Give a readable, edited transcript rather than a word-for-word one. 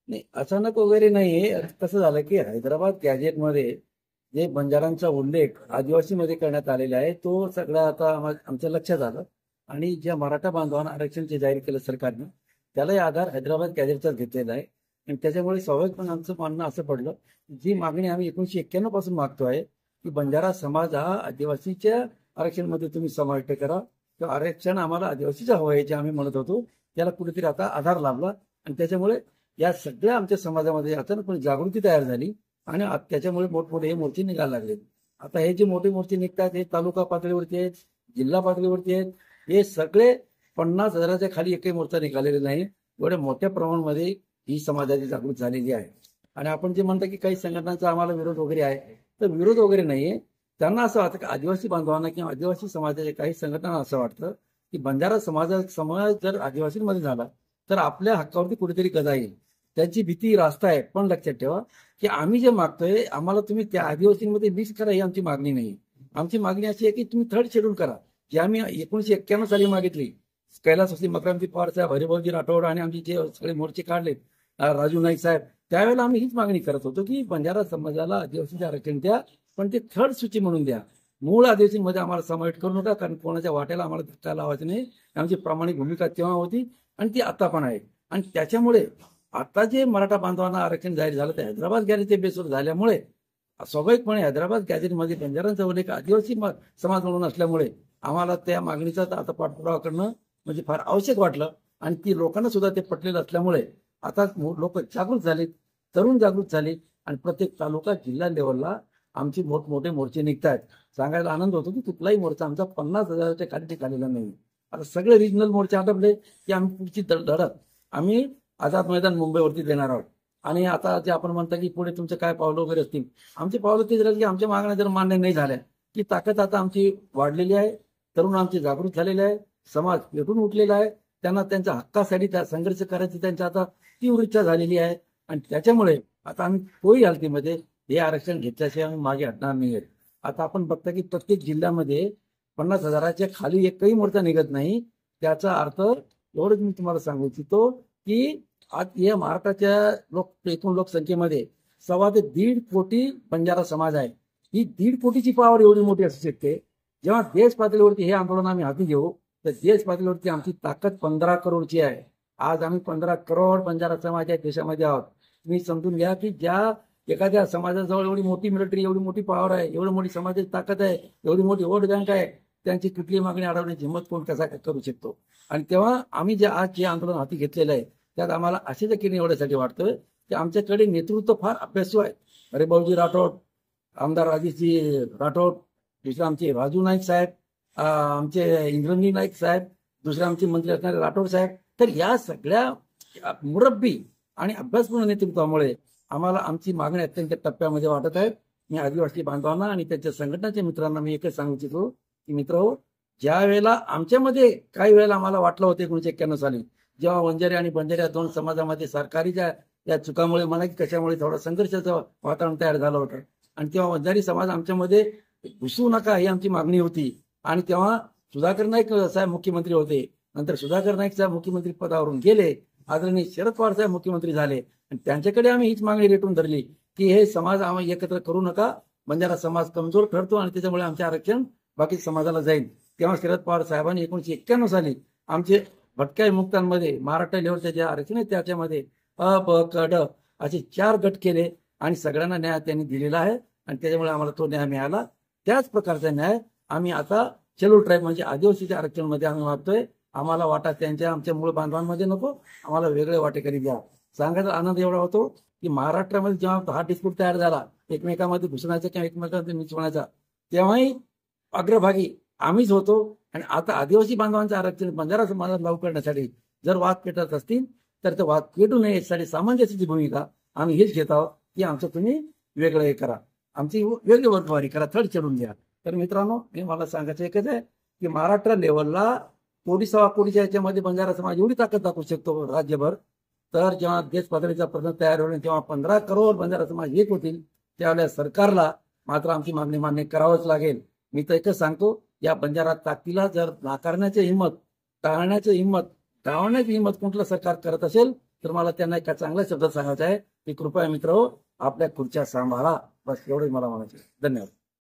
नाही, अचानक वगैरे नाहीये. कसं झालं की हैदराबाद गॅजेटमध्ये जे बंजारांचा उल्लेख आदिवासीमध्ये करण्यात आलेला आहे तो सगळा आता आमच्या लक्षात आलं. आणि ज्या मराठा बांधवांना आरक्षण जे जाहीर केलं सरकारनं त्यालाही आधार हैदराबाद गॅजेटचाच घेतलेला आहे. आणि त्याच्यामुळे स्वाभाविकपणे आमचं म्हणणं असं पडलं, जी मागणी आम्ही 1991 पासून मागतोय की बंजारा समाज हा आदिवासीच्या आरक्षणमध्ये तुम्ही समाविष्ट करा, किंवा आरक्षण आम्हाला आदिवासीचं हवं आहे जे आम्ही म्हणत होतो, त्याला कुठेतरी आता आधार लाभला. आणि त्याच्यामुळे या सगळ्या आमच्या समाजामध्ये अचानकपणे जागृती तयार झाली. आणि त्याच्यामुळे मोठमोठे हे मोर्चे निघायला लागले. आता हे जे मोठे मोर्चे निघतात हे तालुका पातळीवरती आहेत, जिल्हा पातळीवरती आहेत. हे सगळे 50,000च्या खाली एकही मोर्चा निघालेला नाही. एवढ्या मोठ्या प्रमाणामध्ये ही समाजाची जागृती झालेली आहे. आणि आपण जे म्हणता की काही संघटनांचा आम्हाला विरोध वगैरे आहे, तर विरोध वगैरे नाहीये. त्यांना असं वाटतं की आदिवासी बांधवांना किंवा आदिवासी समाजाच्या काही संघटनांना असं वाटतं की बंजारा समाज जर आदिवासींमध्ये झाला तर आपल्या हक्कावरती कुठेतरी गदा येईल. त्यांची भीती रास्त आहे. पण लक्षात ठेवा की आम्ही जे मागतोय आम्हाला तुम्ही त्या आदिवासींमध्ये मिक्स करा ही आमची मागणी नाही. आमची मागणी अशी आहे की तुम्ही थर्ड शेड्यूल करा, जी आम्ही 1991 साली मागितली. कैलासवासी मकरांती पवार साहेब, हरिभाऊजी राठोड आणि आमचे जे सगळे मोर्चे काढले, राजू नाईक साहेब, त्यावेळेला आम्ही हीच मागणी करत होतो की बंजारा समाजाला आदिवासीचे आरक्षण द्या, पण ते थर्ड सूची म्हणून द्या. मूळ आदिवासींमध्ये आम्हाला समाविष्ट करू नका, कारण कोणाच्या वाट्याला आम्हाला धक्का लावायचा नाही. आमची प्रामाणिक भूमिका तेव्हा होती आणि ती आता पण आहे. आणि त्याच्यामुळे आता जे मराठा बांधवांना आरक्षण जाहीर झालं ते हैदराबाद गॅजेटच्या बेसवर झाल्यामुळे स्वाभाविकपणे हैदराबाद गॅजेटमध्ये बंजारांचा उल्लेख आदिवासी समाज म्हणून असल्यामुळे आम्हाला त्या मागणीचा आता पाठपुरावा करणं म्हणजे फार आवश्यक वाटलं. आणि ती लोकांना सुद्धा ते पटलेलं असल्यामुळे आता लोक जागृत झाले, तरुण जागृत झाले. आणि प्रत्येक तालुका जिल्हा लेवलला आमचे मोठमोठे मोर्चे निघतात. सांगायला आनंद होतो की कुठलाही मोर्चा आमचा 50,000च्या खाली निघालेला नाही. आता सगळे रिजनल मोर्चे आटपले की आम्ही पुढची लढत आम्ही आझाद मैदान मुंबईवरती देणार आहोत. आणि आता जे आपण म्हणता की पुढे तुमचे काय पावलं वगैरे असतील, आमचे पावलं तेच राहील की आमच्या मागण्या जर मान्य नाही झाल्या की ताकद आता आमची वाढलेली आहे, तरुण आमचे जागृत झालेले आहे, समाज पेटून उठलेला आहे. त्यांना त्यांच्या हक्कासाठी त्या संघर्ष करायची त्यांची आता तीव्र इच्छा झालेली आहे. आणि त्याच्यामुळे आता आम्ही तोही हालतीमध्ये हे आरक्षण घेतल्याशिवाय आम्ही मागे हटणार नाही. आता आपण बघता की प्रत्येक जिल्ह्यामध्ये 50,000च्या खाली एकही मोर्चा निघत नाही. त्याचा अर्थ एवढंच मी तुम्हाला सांगू इच्छितो की आज या महाराष्ट्राच्या एकूण लोकसंख्येमध्ये 1.25 कोटी बंजारा समाज आहे. ही 1.5 कोटीची पावर एवढी मोठी असू शकते. जेव्हा देश पातळीवरती हे आंदोलन आम्ही हाती घेऊ तर देश पातळीवरती आमची ताकद 15 करोडची आहे. आज आम्ही 15 करोड बंजारा समाज या देशामध्ये आहोत. तुम्ही समजून घ्या की ज्या एखाद्या समाजाजवळ एवढी मोठी मिलिटरी, एवढी मोठी पॉवर आहे, एवढी मोठी समाजाची ताकद आहे, एवढी मोठी वोट बँक आहे, त्यांची कुठली मागणी अडवण्याची हिंमत कोण कसा करू शकतो. आणि तेव्हा आम्ही जे आंदोलन हाती घेतलेलं आहे त्यात आम्हाला अशाच एवढ्यासाठी वाटतोय की आमच्याकडे नेतृत्व फार अभ्यासू आहे. हरिभाऊजी राठोड, आमदार राजेशजी राठोड, दुसरे आमचे राजू नाईक साहेब, आमचे इंद्रनी नाईक साहेब, दुसरे आमचे मंत्री असणारे राठोड साहेब. तर या सगळ्या मुरब्बी आणि अभ्यासपूर्ण नेतृत्वामुळे आम्हाला आमची मागणी अत्यंत टप्प्यामध्ये वाटत आहे. मी आदिवासी बांधवांना आणि त्यांच्या संघटनाच्या मित्रांना मी एकच सांगू इच्छितो की मित्र, ज्या वेळेला आमच्यामध्ये काही वेळेला आम्हाला वाटलं होतं 1991 साली जेव्हा वंजारी आणि बंजारी या दोन समाजामध्ये सरकारीच्या या चुकामुळे मला की कशामुळे थोडा संघर्षाचं वातावरण तयार झालं होतं. आणि तेव्हा वंजारी समाज आमच्यामध्ये घुसू नका ही आमची मागणी होती. आणि तेव्हा सुधाकर नाईक साहेब मुख्यमंत्री होते. नंतर सुधाकर नाईक साहेब मुख्यमंत्री पदावरून गेले, आदरणीय शरद पवार साहेब मुख्यमंत्री झाले. आणि त्यांच्याकडे आम्ही हीच मागणी रेटून धरली की हे समाज आम्ही एकत्र करू नका, बंजारा समाज कमजोर ठरतो आणि त्याच्यामुळे आमचे आरक्षण बाकी समाजाला जाईल. तेव्हा शरद पवार साहेबांनी 1991 साली आमचे भटक्या विमुक्तांमध्ये महाराष्ट्र लेवलचे जे आरक्षण आहे त्याच्यामध्ये अ ब क ड असे 4 गट केले आणि सगळ्यांना न्याय त्यांनी दिलेला आहे. आणि त्याच्यामुळे आम्हाला तो न्याय मिळाला. त्याच प्रकारचा न्याय आम्ही आता शेड्यूल ट्राईब म्हणजे आदिवासीच्या आरक्षणामध्ये आम्ही मागतोय. आम्हाला वाटा त्यांच्या आमच्या मूळ बांधवांमध्ये नको, आम्हाला वेगळे वाटेकरी द्या. सांगायचा आनंद एवढा होतो की महाराष्ट्रामध्ये जेव्हा हा डिस्प्यूट तयार झाला एकमेकांमध्ये घुसण्याचा किंवा एकमेकांमध्ये मिसळण्याचा, तेव्हाही अग्रभागी आम्हीच होतो. आणि आता आदिवासी बांधवांचं आरक्षण बंजारा समाजात लागू करण्यासाठी जर वाद पेटत असतील तर ते वाद पेटू नये यासाठी सामंजस्याची भूमिका आम्ही हेच घेत आहोत की आमचं तुम्ही वेगळं हे करा, आमची वेगळी वर्गवारी करा, थर्ड चढून द्या. तर मित्रांनो, मी मला सांगायचं एकच आहे की महाराष्ट्र लेवलला 1.25 कोटीच्या याच्यामध्ये बंजारा समाज एवढी ताकद दाखवू शकतो राज्यभर. तर जेव्हा देश पातळीचा प्रश्न तयार होईल तेव्हा 15 करोड बंजारा समाज एक होतील. त्यावेळेला सरकारला मात्र आमची मागणी मान्य करावंच लागेल. मी तर एकच सांगतो, या बंजारा ताकदीला जर नाकारण्याची हिंमत, टाळण्याची हिंमत, डावण्याची हिंमत कुठलं सरकार करत असेल तर मला त्यांना एका चांगल्या शब्दात सांगायचं आहे की कृपया मित्र आपल्या खुर्च्या सांभाळा. बस एवढंच मला म्हणायचं. धन्यवाद.